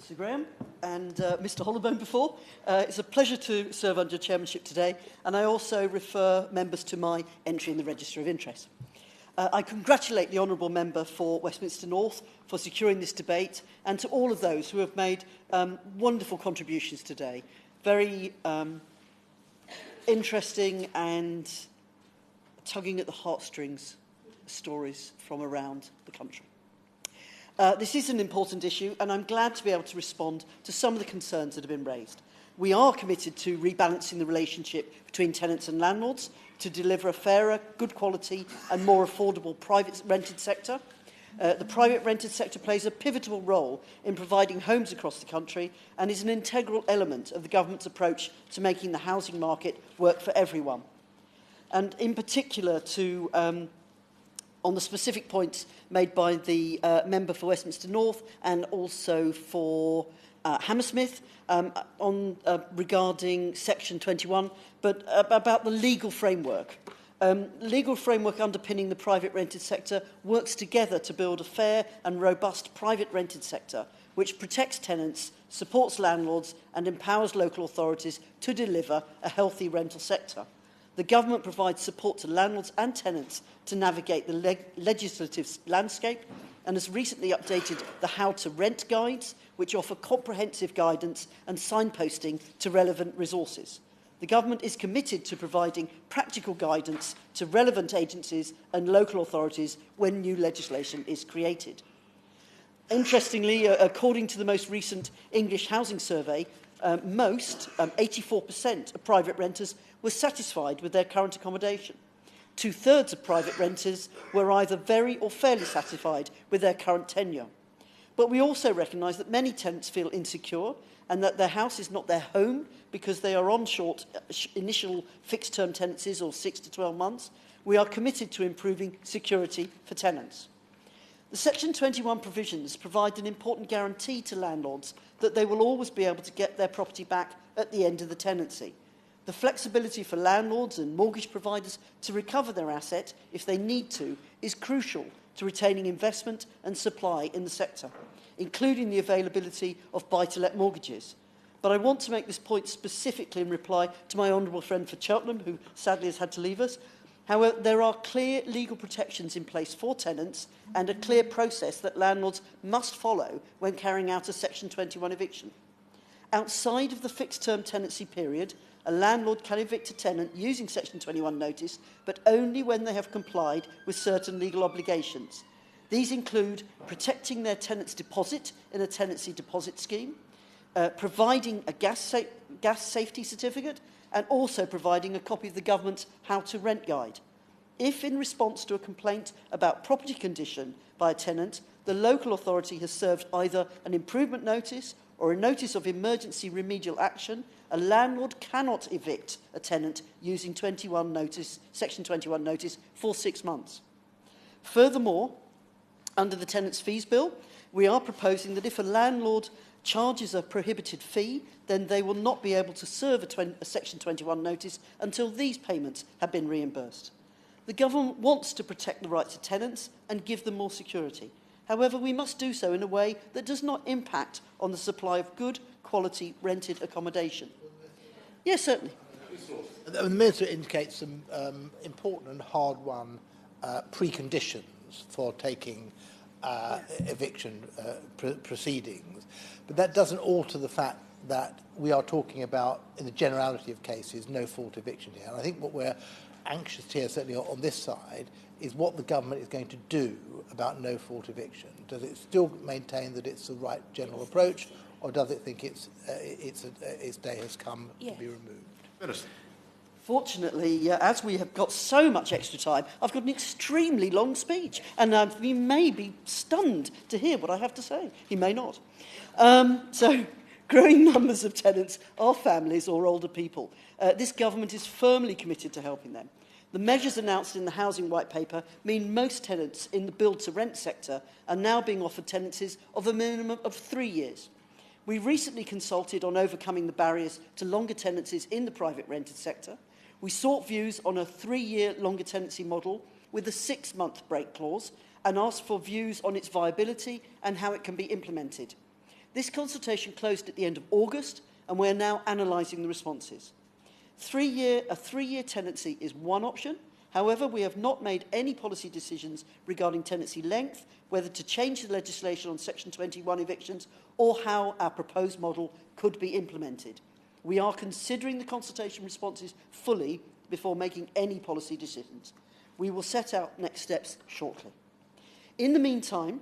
Sir Graham and Mr Hollowbone before. It's a pleasure to serve under chairmanship today, and I also refer members to my entry in the Register of Interest. I congratulate the Honourable Member for Westminster North for securing this debate, and to all of those who have made wonderful contributions today. Very interesting and tugging at the heartstrings stories from around the country. This is an important issue, and I'm glad to be able to respond to some of the concerns that have been raised. We are committed to rebalancing the relationship between tenants and landlords to deliver a fairer, good quality and more affordable private rented sector. The private rented sector plays a pivotal role in providing homes across the country and is an integral element of the government's approach to making the housing market work for everyone. And in particular on the specific points made by the member for Westminster North and also for Hammersmith regarding Section 21, but about the legal framework. Legal framework underpinning the private rented sector works together to build a fair and robust private rented sector which protects tenants, supports landlords and empowers local authorities to deliver a healthy rental sector. The government provides support to landlords and tenants to navigate the legislative landscape and has recently updated the How to Rent guides, which offer comprehensive guidance and signposting to relevant resources. The government is committed to providing practical guidance to relevant agencies and local authorities when new legislation is created. Interestingly, according to the most recent English housing survey, 84% of private renters were satisfied with their current accommodation. 2/3 of private renters were either very or fairly satisfied with their current tenure. But we also recognise that many tenants feel insecure and that their house is not their home because they are on short initial fixed-term tenancies or 6 to 12 months. We are committed to improving security for tenants. The Section 21 provisions provide an important guarantee to landlords that they will always be able to get their property back at the end of the tenancy. The flexibility for landlords and mortgage providers to recover their asset if they need to is crucial to retaining investment and supply in the sector, including the availability of buy-to-let mortgages. But I want to make this point specifically in reply to my honourable friend for Cheltenham, who sadly has had to leave us. However, there are clear legal protections in place for tenants and a clear process that landlords must follow when carrying out a Section 21 eviction. Outside of the fixed-term tenancy period, a landlord can evict a tenant using Section 21 notice, but only when they have complied with certain legal obligations. These include protecting their tenant's deposit in a tenancy deposit scheme, providing a gas safety certificate, and also providing a copy of the government's How to Rent guide. If, in response to a complaint about property condition by a tenant, the local authority has served either an improvement notice or a notice of emergency remedial action, a landlord cannot evict a tenant using Section 21 notice for 6 months. Furthermore, under the Tenants' Fees Bill, we are proposing that if a landlord charges a prohibited fee, then they will not be able to serve a Section 21 notice until these payments have been reimbursed. The government wants to protect the rights of tenants and give them more security. However, we must do so in a way that does not impact on the supply of good quality rented accommodation. Yes, certainly. The Minister indicates some important and hard-won preconditions for taking eviction proceedings. But that doesn't alter the fact that we are talking about, in the generality of cases, no-fault eviction here. And I think what we're anxious to hear, certainly on this side, is what the government is going to do about no-fault eviction. Does it still maintain that it's the right general approach, or does it think its day has come to be removed? Minister. Fortunately, as we have got so much extra time, I've got an extremely long speech, and he may be stunned to hear what I have to say. He may not. So, growing numbers of tenants are families or older people. This government is firmly committed to helping them. The measures announced in the Housing White Paper mean most tenants in the build-to-rent sector are now being offered tenancies of a minimum of 3 years. We recently consulted on overcoming the barriers to longer tenancies in the private rented sector. We sought views on a 3-year longer tenancy model with a 6-month break clause and asked for views on its viability and how it can be implemented. This consultation closed at the end of August, and we're now analysing the responses. A three-year tenancy is one option. However, we have not made any policy decisions regarding tenancy length, whether to change the legislation on Section 21 evictions, or how our proposed model could be implemented. We are considering the consultation responses fully before making any policy decisions. We will set out next steps shortly. In the meantime,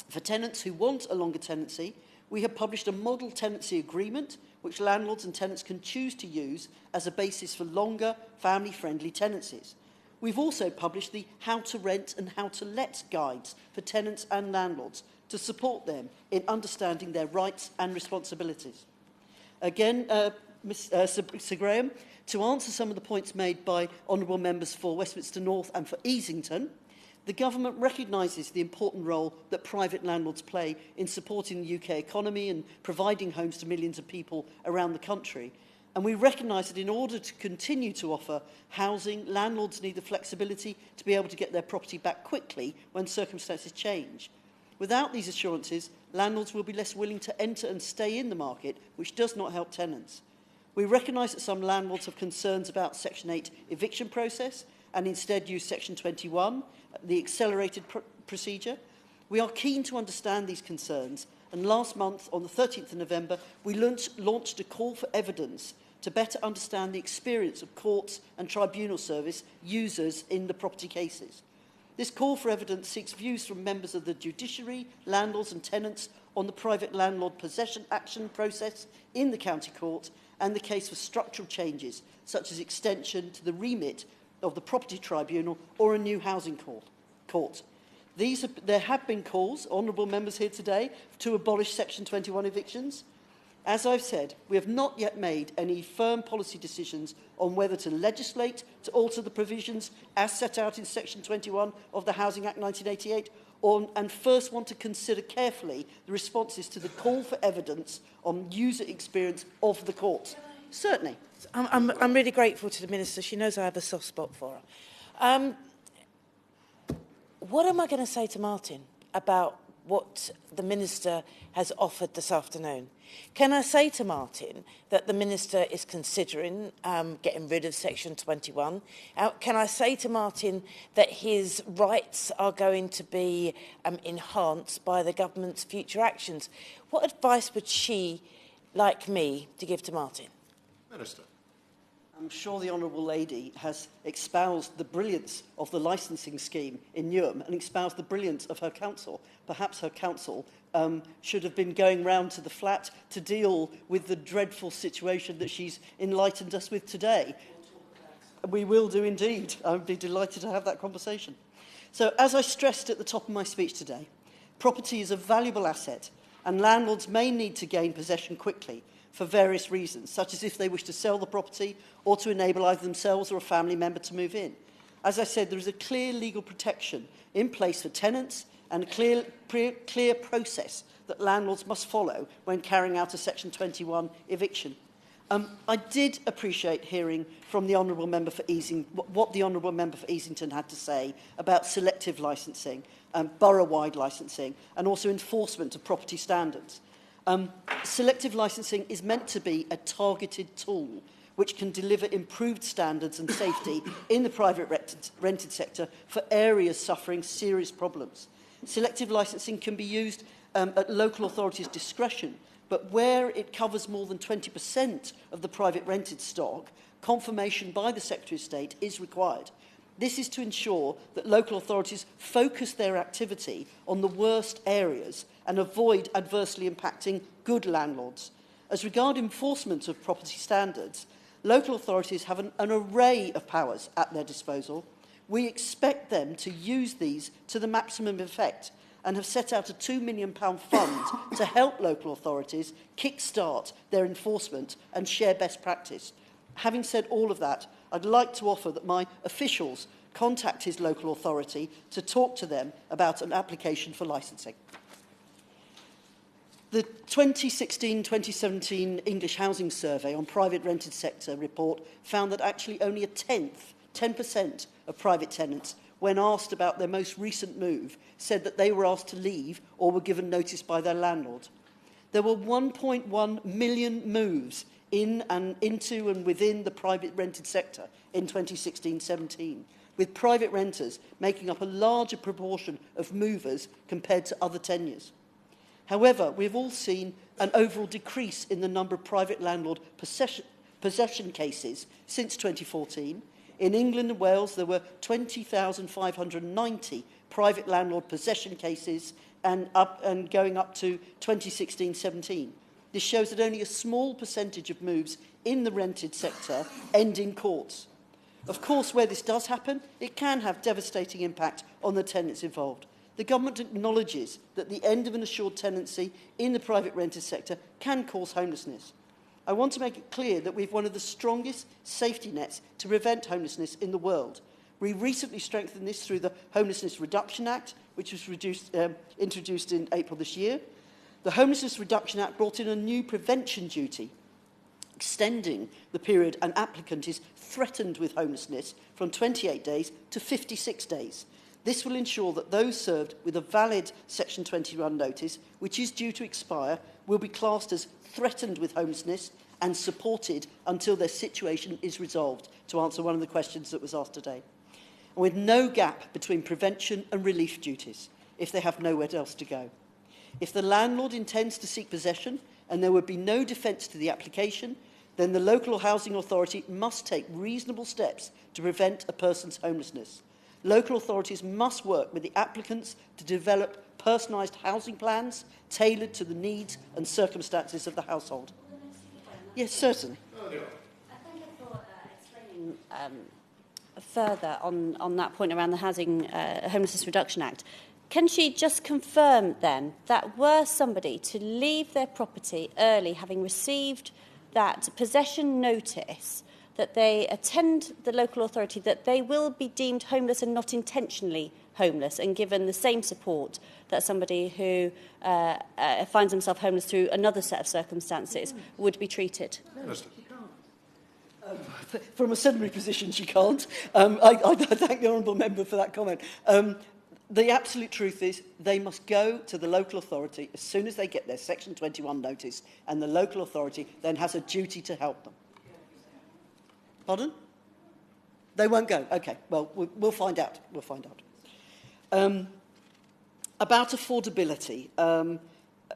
for tenants who want a longer tenancy, we have published a model tenancy agreement which landlords and tenants can choose to use as a basis for longer, family-friendly tenancies. We've also published the How to Rent and How to Let guides for tenants and landlords to support them in understanding their rights and responsibilities. Again, Sir Graham, to answer some of the points made by honourable members for Westminster North and for Easington, the government recognises the important role that private landlords play in supporting the UK economy and providing homes to millions of people around the country. And we recognise that in order to continue to offer housing, landlords need the flexibility to be able to get their property back quickly when circumstances change. Without these assurances, landlords will be less willing to enter and stay in the market, which does not help tenants. We recognise that some landlords have concerns about Section 8 eviction process and instead use Section 21, the accelerated procedure. We are keen to understand these concerns, and last month, on the 13th of November, we launched a call for evidence to better understand the experience of courts and tribunal service users in the property cases. This call for evidence seeks views from members of the judiciary, landlords and tenants on the private landlord possession action process in the county court and the case for structural changes, such as extension to the remit of the property tribunal or a new housing court. There have been calls, honourable members here today, to abolish Section 21 evictions. As I've said, we have not yet made any firm policy decisions on whether to legislate to alter the provisions as set out in Section 21 of the Housing Act 1988, and first want to consider carefully the responses to the call for evidence on user experience of the court. Certainly. I'm really grateful to the Minister. She knows I have a soft spot for her. What am I going to say to Martin about what the Minister has offered this afternoon? Can I say to Martin that the Minister is considering getting rid of Section 21? Can I say to Martin that his rights are going to be enhanced by the government's future actions? What advice would she like me to give to Martin? Minister. I'm sure the Honourable Lady has espoused the brilliance of the licensing scheme in Newham and espoused the brilliance of her council. Perhaps her council should have been going round to the flat to deal with the dreadful situation that she's enlightened us with today. We will do indeed. I would be delighted to have that conversation. So, as I stressed at the top of my speech today, property is a valuable asset and landlords may need to gain possession quickly for various reasons, such as if they wish to sell the property or to enable either themselves or a family member to move in. As I said, there is a clear legal protection in place for tenants and a clear process that landlords must follow when carrying out a Section 21 eviction. I did appreciate hearing from the Honourable Member for what the Honourable Member for Easington had to say about selective licensing, borough-wide licensing, and also enforcement of property standards. Selective licensing is meant to be a targeted tool which can deliver improved standards and safety in the private rented sector for areas suffering serious problems. Selective licensing can be used at local authorities' discretion, but where it covers more than 20% of the private rented stock, confirmation by the Secretary of State is required. This is to ensure that local authorities focus their activity on the worst areas and avoid adversely impacting good landlords. As regards enforcement of property standards, local authorities have an array of powers at their disposal. We expect them to use these to the maximum effect and have set out a £2 million fund to help local authorities kickstart their enforcement and share best practice. Having said all of that, I'd like to offer that my officials contact his local authority to talk to them about an application for licensing. The 2016-2017 English Housing Survey on private rented sector report found that actually only 10% of private tenants, when asked about their most recent move, said that they were asked to leave or were given notice by their landlord. there were 1.1 million moves in and into and within the private rented sector in 2016-17, with private renters making up a larger proportion of movers compared to other tenures. However, we've all seen an overall decrease in the number of private landlord possession cases since 2014. In England and Wales, there were 20,590 private landlord possession cases and going up to 2016-17. This shows that only a small percentage of moves in the rented sector end in courts. Of course, where this does happen, it can have devastating impact on the tenants involved. The government acknowledges that the end of an assured tenancy in the private rented sector can cause homelessness. I want to make it clear that we have one of the strongest safety nets to prevent homelessness in the world. We recently strengthened this through the Homelessness Reduction Act, which was introduced in April this year. The Homelessness Reduction Act brought in a new prevention duty, extending the period an applicant is threatened with homelessness from 28 days to 56 days. This will ensure that those served with a valid Section 21 notice, which is due to expire, will be classed as threatened with homelessness and supported until their situation is resolved, to answer one of the questions that was asked today. And with no gap between prevention and relief duties, if they have nowhere else to go. If the landlord intends to seek possession and there would be no defence to the application, then the local housing authority must take reasonable steps to prevent a person's homelessness. Local authorities must work with the applicants to develop personalised housing plans tailored to the needs and circumstances of the household. Yes, certainly. Thank you for explaining further on that point around the Homelessness Reduction Act. Can she just confirm then that were somebody to leave their property early, having received that possession notice, that they attend the local authority, that they will be deemed homeless and not intentionally homeless and given the same support that somebody who finds himself homeless through another set of circumstances would be treated? No, she can't. From a secondary position, she can't. I thank the Honourable Member for that comment. The absolute truth is they must go to the local authority as soon as they get their Section 21 notice, and the local authority then has a duty to help them. Pardon? They won't go. OK, well, we'll find out. We'll find out. About affordability,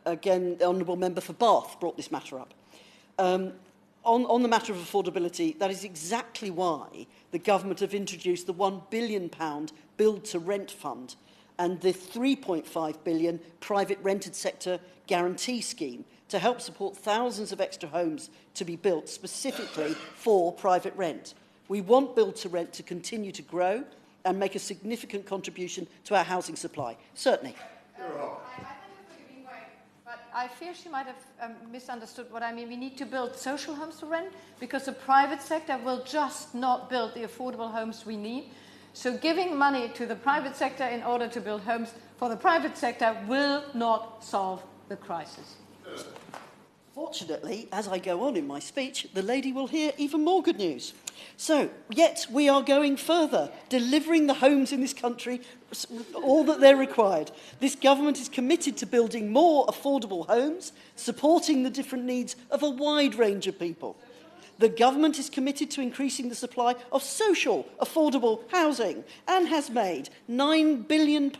again, the Honourable Member for Bath brought this matter up. On the matter of affordability, that is exactly why the government have introduced the £1 billion build-to-rent fund and the £3.5 billion private rented sector guarantee scheme to help support thousands of extra homes to be built specifically for private rent. We want build-to-rent to continue to grow and make a significant contribution to our housing supply. Certainly. I fear she might have misunderstood what I mean. We need to build social homes to rent because the private sector will just not build the affordable homes we need. So giving money to the private sector in order to build homes for the private sector will not solve the crisis. Fortunately, as I go on in my speech, the lady will hear even more good news. So, yet we are going further, delivering the homes in this country all that they're required. This government is committed to building more affordable homes, supporting the different needs of a wide range of people. The government is committed to increasing the supply of social, affordable housing and has made £9 billion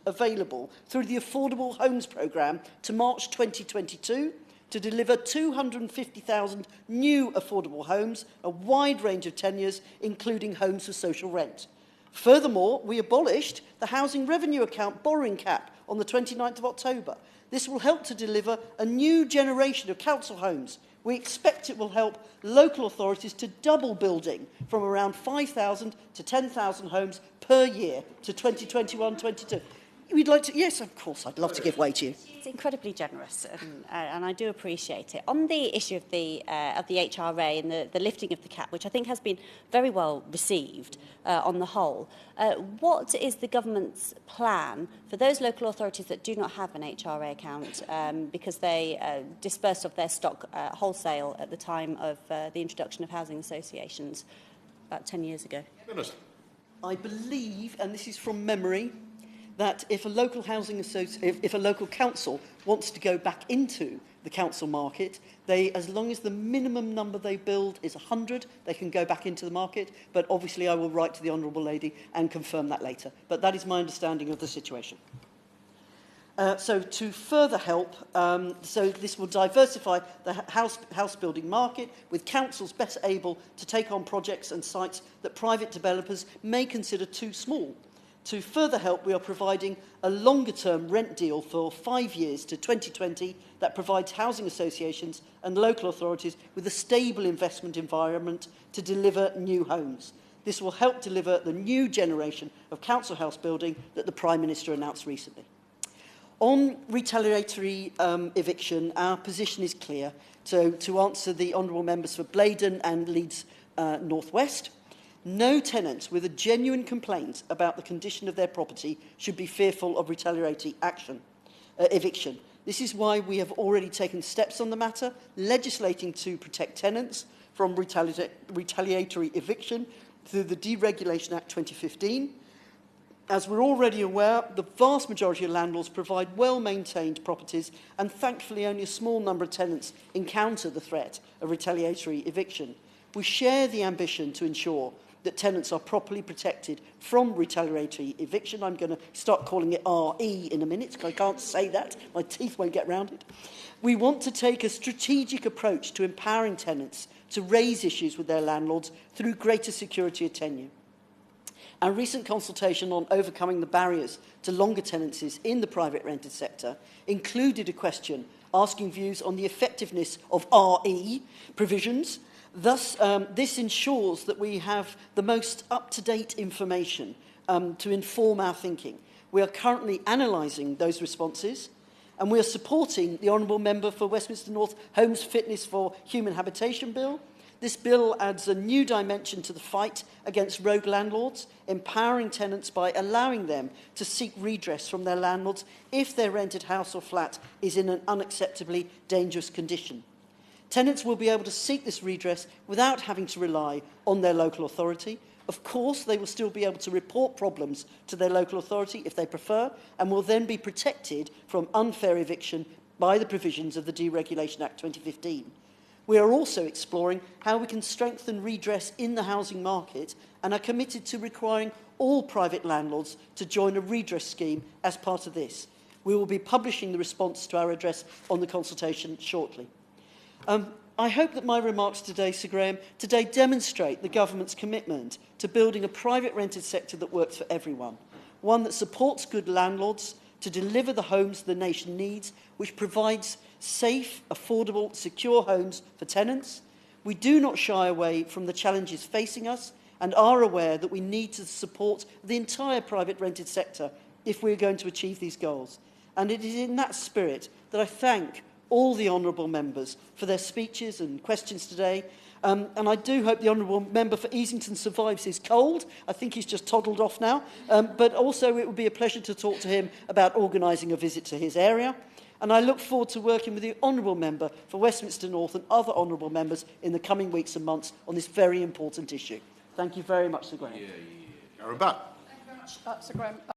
available through the Affordable Homes Programme to March 2022 to deliver 250,000 new affordable homes, a wide range of tenures, including homes for social rent. Furthermore, we abolished the Housing Revenue Account borrowing cap on the 29th of October. This will help to deliver a new generation of council homes. We expect it will help local authorities to double building from around 5,000 to 10,000 homes per year to 2021-22. We'd like to, yes, of course, I'd love to give way to you. It's incredibly generous, and I do appreciate it. On the issue of the HRA and the lifting of the cap, which I think has been very well received on the whole, what is the government's plan for those local authorities that do not have an HRA account because they dispersed of their stock wholesale at the time of the introduction of housing associations about 10 years ago? I believe, and this is from memory, that if a local if a local council wants to go back into the council market, as long as the minimum number they build is 100, they can go back into the market. But obviously I will write to the Honourable Lady and confirm that later. But that is my understanding of the situation. So to further help, so this will diversify the house building market, with councils better able to take on projects and sites that private developers may consider too small. To further help, we are providing a longer-term rent deal for 5 years to 2020 that provides housing associations and local authorities with a stable investment environment to deliver new homes. This will help deliver the new generation of council house building that the Prime Minister announced recently. On retaliatory eviction, our position is clear. So to answer the honourable members for Blaydon and Leeds North West, no tenants with a genuine complaint about the condition of their property should be fearful of retaliatory eviction. This is why we have already taken steps on the matter, legislating to protect tenants from retaliatory eviction through the Deregulation Act 2015. As we're already aware, the vast majority of landlords provide well-maintained properties, and thankfully only a small number of tenants encounter the threat of retaliatory eviction. We share the ambition to ensure that tenants are properly protected from retaliatory eviction. I'm going to start calling it RE in a minute, because I can't say that. My teeth won't get round it. We want to take a strategic approach to empowering tenants to raise issues with their landlords through greater security of tenure. Our recent consultation on overcoming the barriers to longer tenancies in the private rented sector included a question asking views on the effectiveness of RE provisions. Thus, this ensures that we have the most up-to-date information to inform our thinking. We are currently analysing those responses, and we are supporting the Honourable Member for Westminster North Homes Fitness for Human Habitation Bill. This bill adds a new dimension to the fight against rogue landlords, empowering tenants by allowing them to seek redress from their landlords if their rented house or flat is in an unacceptably dangerous condition. Tenants will be able to seek this redress without having to rely on their local authority. Of course, they will still be able to report problems to their local authority if they prefer, and will then be protected from unfair eviction by the provisions of the Deregulation Act 2015. We are also exploring how we can strengthen redress in the housing market, and are committed to requiring all private landlords to join a redress scheme as part of this. We will be publishing the response to our address on the consultation shortly. I hope that my remarks today, Sir Graham, demonstrate the government's commitment to building a private rented sector that works for everyone, one that supports good landlords to deliver the homes the nation needs, which provides safe, affordable, secure homes for tenants. We do not shy away from the challenges facing us, and are aware that we need to support the entire private rented sector if we are going to achieve these goals. And it is in that spirit that I thank all the honourable members for their speeches and questions today. And I do hope the honourable member for Easington survives his cold. I think he's just toddled off now. But also it would be a pleasure to talk to him about organising a visit to his area. And I look forward to working with the honourable member for Westminster North and other honourable members in the coming weeks and months on this very important issue. Thank you very much, Sir Graham. Aaron Butt. Thank you very much, Sir Graham.